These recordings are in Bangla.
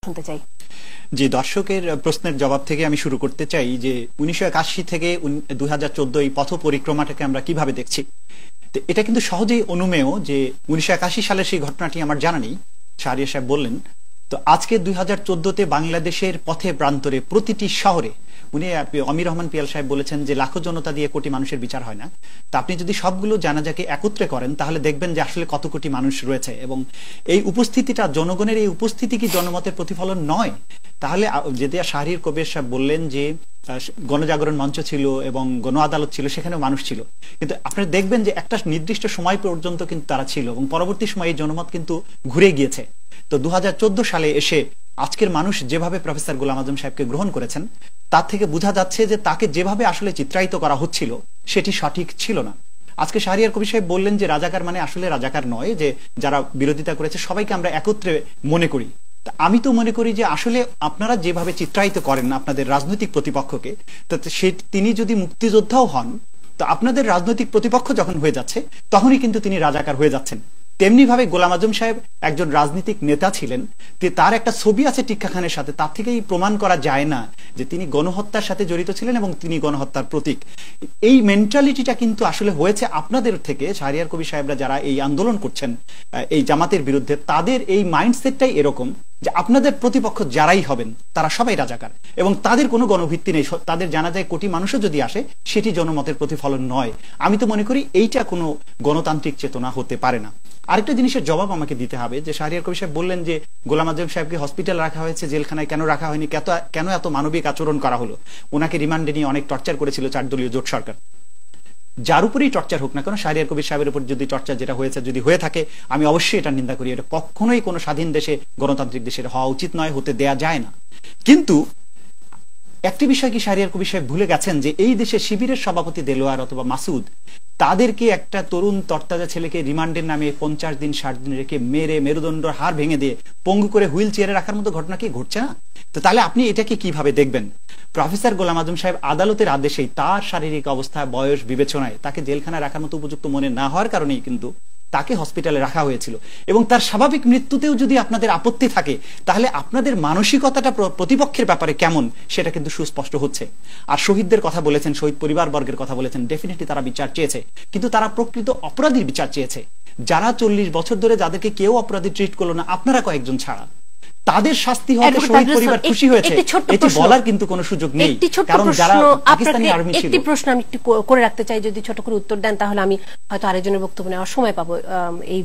শুনতে চাই। জি, দর্শকের প্রশ্নের জবাব থেকে আমি শুরু করতে চাই যে 1981 থেকে 2014 এই পথ পরিক্রমাটাকে আমরা কিভাবে দেখছি। তো এটা কিন্তু সহজেই অনুমেয় যে 1981 সালের সেই ঘটনাটি আমার জানা নেই, শাহরিয়ার সাহেব বললেন। তো আজকে 2014-তে বাংলাদেশের পথে প্রান্তরে প্রতিটি শহরে অমির রহমান পিয়াল সাহেব বলেছেন যে লাখো জনতা দিয়ে কোটি মানুষের বিচার হয় না। তা আপনি যদি সবগুলো জানাজাকে একত্রে করেন তাহলে দেখবেন যে আসলে কত কোটি মানুষ রয়েছে, এবং এই উপস্থিতিটা, জনগণের এই উপস্থিতি কি জনমতের প্রতিফলন নয়? তাহলে যেটা শাহরিয়ার কবির সাহেব বললেন যে গণজাগরণ মঞ্চ ছিল এবং গণ আদালত ছিল, সেখানেও মানুষ ছিল, কিন্তু আপনারা দেখবেন যে একটা নির্দিষ্ট সময় পর্যন্ত কিন্তু তারা ছিল এবং পরবর্তী সময়ে এই জনমত কিন্তু ঘুরে গিয়েছে। তো 2014 সালে এসে আজকের মানুষ যেভাবে প্রফেসর গোলাম আজম সাহেবকে গ্রহণ করেছেন তার থেকে বোঝা যাচ্ছে যে তাকে যেভাবে আসলে চিত্রায়িত করা হচ্ছিল সেটি সঠিক ছিল না। আজকে শাহরিয়ার কবির সাহেব বললেন যে রাজাকার মানে আসলে রাজাকার নয়, যে যারা বিরোধিতা করেছে সবাইকে আমরা একত্রে মনে করি। আমি তো মনে করি যে আসলে আপনারা যেভাবে চিত্রায়িত করেন আপনাদের রাজনৈতিক প্রতিপক্ষকে, তিনি যদি মুক্তিযোদ্ধাও হন, তো আপনাদের রাজনৈতিক প্রতিপক্ষ যখন হয়ে যাচ্ছে তখনই কিন্তু তিনি রাজাকার হয়ে যাচ্ছেন। তেমনি ভাবে গোলাম আজম সাহেব একজন রাজনৈতিক নেতা ছিলেন, তার একটা ছবি আছে টিক্কা খানের সাথে, তার থেকেই প্রমাণ করা যায় না যে তিনি গণহত্যার সাথে জড়িত ছিলেন এবং তিনি গণহত্যার প্রতীক। এই মেন্টালিটিটা কিন্তু আসলে হয়েছে আপনাদের থেকে। শাহরিয়ার কবির সাহেবরা যারা এই আন্দোলন করছেন এই জামাতের বিরুদ্ধে, তাদের এই মাইন্ডসেটটাই এরকম যে আপনাদের প্রতিপক্ষ যারাই হবেন তারা সবাই রাজাকার, এবং তাদের কোনো গণভিত্তি নেই। তাদের জানা যায় কোটি মানুষও যদি আসে সেটি জনমতের প্রতিফলন নয়। আমি তো মনে করি এইটা কোনো গণতান্ত্রিক চেতনা হতে পারে না। আরেকটা জিনিসের জবাব আমাকে দিতে হবে যে শাহরিয়ার কবির সাহেব বললেন যে গোলাম আজম সাহেবকে হসপিটাল রাখা হয়েছে, জেলখানায় কেন রাখা হয়নি, কেন এত মানবিক আচরণ করা হলো? ওনাকে রিমান্ডে নিয়ে অনেক টর্চার করেছিল 4 দলীয় জোট সরকার। যার উপরেই টর্চার হোক না কেন, শাহরিয়ার কবির সাহেবের উপর যদি টর্চার যেটা হয়েছে যদি হয়ে থাকে, আমি অবশ্যই এটা নিন্দা করি। এটা কখনোই কোনো স্বাধীন দেশে, গণতান্ত্রিক দেশে হওয়া উচিত নয়, হতে দেয়া যায় না। কিন্তু একটি বিষয় কি শাহরিয়ার কবির সাহেব ভুলে গেছেন যে এই দেশে শিবিরের সভাপতি দেলোয়ার অথবা মাসুদ, তাদেরকে একটা তরুণ তরতাজা ছেলেকে রিমান্ডের নামে 50 দিন 60 দিন রেখে মেরে মেরুদণ্ডের হাড় ভেঙে দিয়ে পঙ্গু করে হুইল চেয়ারে রাখার মতো ঘটনা কি ঘটছে না? তো তাহলে আপনি এটাকে কিভাবে দেখবেন? প্রফেসর গোলাম আজম সাহেব আদালতের আদেশেই তার শারীরিক অবস্থা, বয়স বিবেচনায় তাকে জেলখানায় রাখার মতো উপযুক্ত মনে না হওয়ার কারণেই কিন্তু তাকে হসপিটালে রাখা হয়েছিল। এবং তার স্বাভাবিক মৃত্যুতেও যদি আপনাদের আপত্তি থাকে, তাহলে আপনাদের মানসিকতাটা প্রতিপক্ষের ব্যাপারে কেমন সেটা কিন্তু সুস্পষ্ট হচ্ছে। আর শহীদদের কথা বলেছেন, শহীদ পরিবার বর্গের কথা বলেছেন, ডেফিনেটলি তারা বিচার চেয়েছে, কিন্তু তারা প্রকৃত অপরাধীর বিচার চেয়েছে। যারা 40 বছর ধরে যাদেরকে কেউ অপরাধী ট্রিট করলো না, আপনারা কয়েকজন ছাড়া, তাদের শাস্তি হওয়াতে শহীদ পরিবার খুশি হয়েছে, এটি বলার কিন্তু কোনো সুযোগ নেই। কারণ যারা পাকিস্তানি আর্মি ছিল। একটি প্রশ্ন আমি একটু করে রাখতে চাই, যদি ছোট করে উত্তর দেন তাহলে আমি হয়তো আরেকজনের বক্তব্য নেওয়ার সময় পাবো এই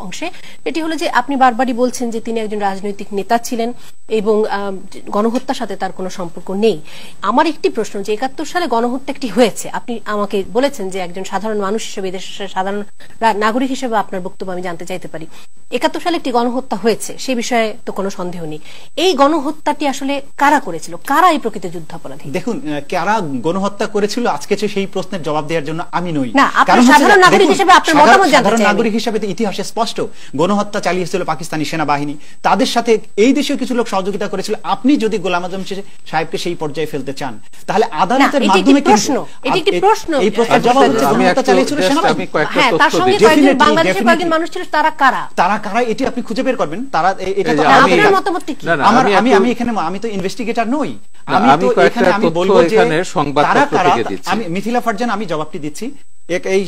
অংশে। এটি হলো যে আপনি বারবারই বলছেন যে তিনি একজন রাজনৈতিক নেতা ছিলেন এবং গণহত্যার সাথে তার কোনো সম্পর্ক নেই। আমার একটি প্রশ্ন, যে 71 সালে গণহত্যা একটি হয়েছে, আপনি আমাকে বলেছেন যে একজন সাধারণ মানুষ হিসেবে, দেশের সাধারণ নাগরিক হিসেবে আপনার বক্তব্য আমি জানতে চাইতে পারি। 71 সালে একটি গণহত্যা হয়েছে, সে বিষয়ে তো কোনো সন্দেহ নেই। এই গণহত্যাটি আসলে কারা করেছিল, কারা এই প্রকৃত যুদ্ধাপরাধী? দেখুন, কারা গণহত্যা করেছিল আজকে সেই প্রশ্নের জবাব দেওয়ার জন্য আমি নই। কারণ সাধারণ নাগরিক হিসেবে আপনার মতামত জানতে চাই। সাধারণ নাগরিক হিসেবে ইতিহাসে স্পষ্ট গণহত্যা চালিয়েছিল পাকিস্তানি সেনাবাহিনী, তাদের সাথে এই দেশেও কিছু লোক সহযোগিতা করেছিল। আপনি যদি গোলাম আজম সাহেবকে সেই পর্যায়ে ফেলতে চান, তাহলে আদালতের মাধ্যমে প্রশ্ন, এটি একটি প্রশ্ন, এই প্রশ্নের জবাব হচ্ছে গণহত্যা চালিয়েছিল সেনাবাহিনী। হ্যাঁ, তার সঙ্গে বাংলাদেশের কয়েকজন মানুষ ছিল, তারা কারা? তারা কারা এটি আপনি খুঁজে বের করবেন। তারা এটা তো আপনার মতামতটি কি? আমি এখানে আমি তো ইনভেস্টিগেটর নই। আমি বলবো যে তারা কারা। আমি মিথিলা ফারজান, আমি জবাবটি দিচ্ছি। এই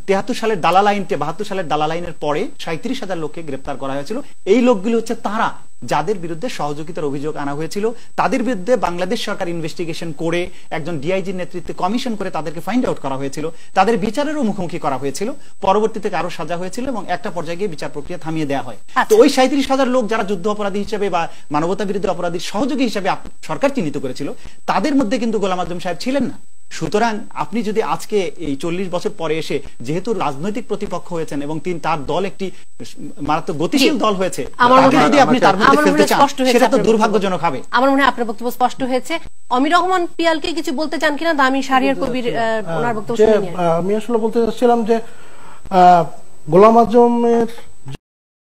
73 সালের দালাল আইন, 72 সালের দালাল আইনের পরে 37,000 লোককে গ্রেফতার করা হয়েছিল। এই লোকগুলো হচ্ছে তারা যাদের বিরুদ্ধে সহযোগিতার অভিযোগ আনা হয়েছিল। তাদের বিরুদ্ধে বাংলাদেশ সরকার ইনভেস্টিগেশন করে একজন ডিআইজির নেতৃত্বে কমিশন করে তাদেরকে ফাইন্ড আউট করা হয়েছিল, তাদের বিচারেরও মুখোমুখি করা হয়েছিল, পরবর্তীতে আরো সাজা হয়েছিল এবং একটা পর্যায়ে গিয়ে বিচার প্রক্রিয়া থামিয়ে দেওয়া হয়। তো ওই 37,000 লোক যারা যুদ্ধ অপরাধী হিসেবে বা মানবতা বিরোধী অপরাধীর সহযোগী হিসেবে সরকার চিহ্নিত করেছিল, তাদের মধ্যে কিন্তু গোলাম আজম সাহেব ছিলেন না। সুতরাং আপনি যদি আজকে এই 40 বছর পরে এসে যেহেতু রাজনৈতিক প্রতিপক্ষ হয়েছেন এবং তার দল একটি মারাত্মক গতিশীল দল হয়েছে, যদি আপনি তার মধ্যে ফেলতে চান, সেটা তো দুর্ভাগ্যজনক হবে। আমার মনে হয় আপনার বক্তব্য স্পষ্ট হয়েছে। অমির রহমান পিয়ালকে কিছু বলতে চান কিনা? আমি শাহরিয়ার কবির ওনার বক্তব্য শুনে নিই। আমি আসলে বলতে চাচ্ছিলাম যে গোলাম আজমের